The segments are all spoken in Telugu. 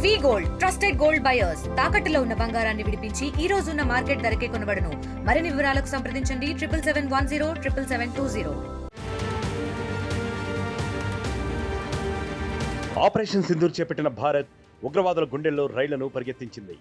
వి గోల్డ్ ట్రస్టెడ్ గోల్డ్ బయర్స్ తాకట్టులో ఉన్న బంగారాన్ని విడిపించి ఈ రోజు ఉన్న మార్కెట్ ధరకే కొనబడును. మరిన్ని వివరాలకు సంప్రదించండి 7710 ఆపరేషన్ సింధూర్ చేపట్టిన భారత్ ఉగ్రవాదుల గుండెల్లో రైళ్లను పరిగెత్తించింది.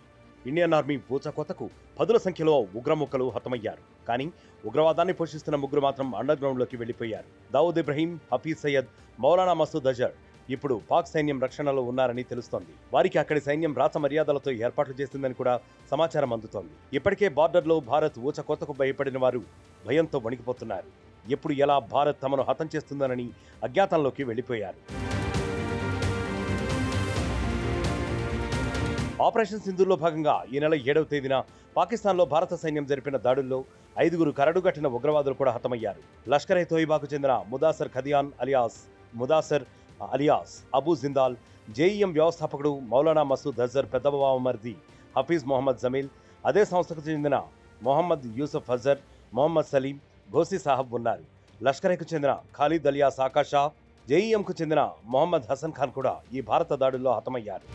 ఇండియన్ ఆర్మీ పూచకొతకు పదుల సంఖ్యలో ఉగ్రముక్కలు హతమయ్యారు. కానీ ఉగ్రవాదాన్ని పోషిస్తున్న ముగ్గురు మాత్రం అండర్ గ్రౌండ్ లోకి వెళ్లిపోయారు. దావూద్ ఇబ్రహీం, హఫీజ్ సయ్యద్, మౌలానా మసూద్ అజర్ ఇప్పుడు పాక్ సైన్యం రక్షణలో ఉన్నారని తెలుస్తోంది. వారికి అక్కడి సైన్యం రాచ మర్యాదలతో ఏర్పాట్లు చేసిందని కూడా సమాచారం అందుతోంది. ఇప్పటికే బార్డర్లో భారత్ ఊచకోతకు భయపడిన వారు భయంతో వణికిపోతున్నారు. ఎప్పుడు ఎలా భారత్ తమను హతం చేస్తుందనని అజ్ఞాతంలోకి వెళ్లిపోయారు. ఆపరేషన్ సింధూర్లో భాగంగా ఈ నెల 7వ తేదీన పాకిస్తాన్లో భారత సైన్యం జరిపిన దాడుల్లో 5 కరడుగట్టిన ఉగ్రవాదులు కూడా హతమయ్యారు. లష్కర్ ఎ తోయిబాకు చెందిన ముదాసర్ ఖదియాన్ అలియాస్ అబూ జిందాల్, జేఈఎం వ్యవస్థాపకుడు మౌలానా మసూద్ అజర్ పెద్ద బావమర్ది హఫీజ్ మొహమ్మద్ జమీల్, అదే సంస్థకు చెందిన మొహమ్మద్ యూసుఫ్ అజర్, మొహమ్మద్ సలీం, ఘోసీ సాహబ్ ఉన్నారు. లష్కర్కు చెందిన ఖాలిద్ అలియాస్ ఆకాషా, జేఈఎంకు చెందిన మొహమ్మద్ హసన్ ఖాన్ కూడా ఈ భారత దాడుల్లో హతమయ్యారు.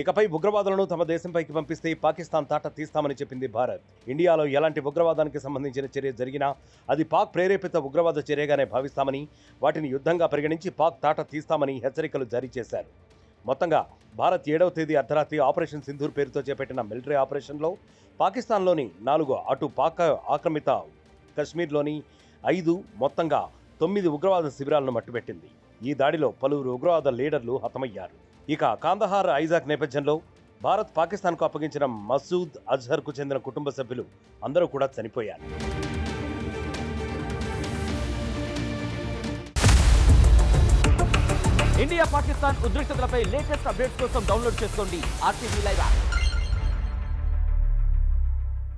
ఇకపై ఉగ్రవాదులను తమ దేశంపైకి పంపిస్తే పాకిస్తాన్ తాట తీస్తామని చెప్పింది భారత్. ఇండియాలో ఎలాంటి ఉగ్రవాదానికి సంబంధించిన చర్య జరిగినా అది పాక్ ప్రేరేపిత ఉగ్రవాద చర్యగానే భావిస్తామని, వాటిని యుద్ధంగా పరిగణించి పాక్ తాట తీస్తామని హెచ్చరికలు జారీ చేశారు. మొత్తంగా భారత్ 7వ తేదీ అర్ధరాత్రి ఆపరేషన్ సింధూర్ పేరుతో చేపట్టిన మిలిటరీ ఆపరేషన్లో పాకిస్తాన్లోని 4, అటు పాక్ ఆక్రమిత కశ్మీర్లోని 5, మొత్తంగా 9 ఉగ్రవాద శిబిరాలను మట్టుబెట్టింది. ఈ దాడిలో పలువురు ఉగ్రవాద లీడర్లు హతమయ్యారు. ఇక కాందహార్ ఐజాక్ నేపథ్యంలో భారత్ పాకిస్తాన్కు అప్పగించిన మసూద్ అజర్కు చెందిన కుటుంబ సభ్యులు అందరూ కూడా చనిపోయారు. ఇండియా పాకిస్తాన్ ఉద్రిక్తతలపై లేటెస్ట్ అప్డేట్స్ కోసం డౌన్లోడ్ చేసుకోండి RTV లైవ్ యాప్.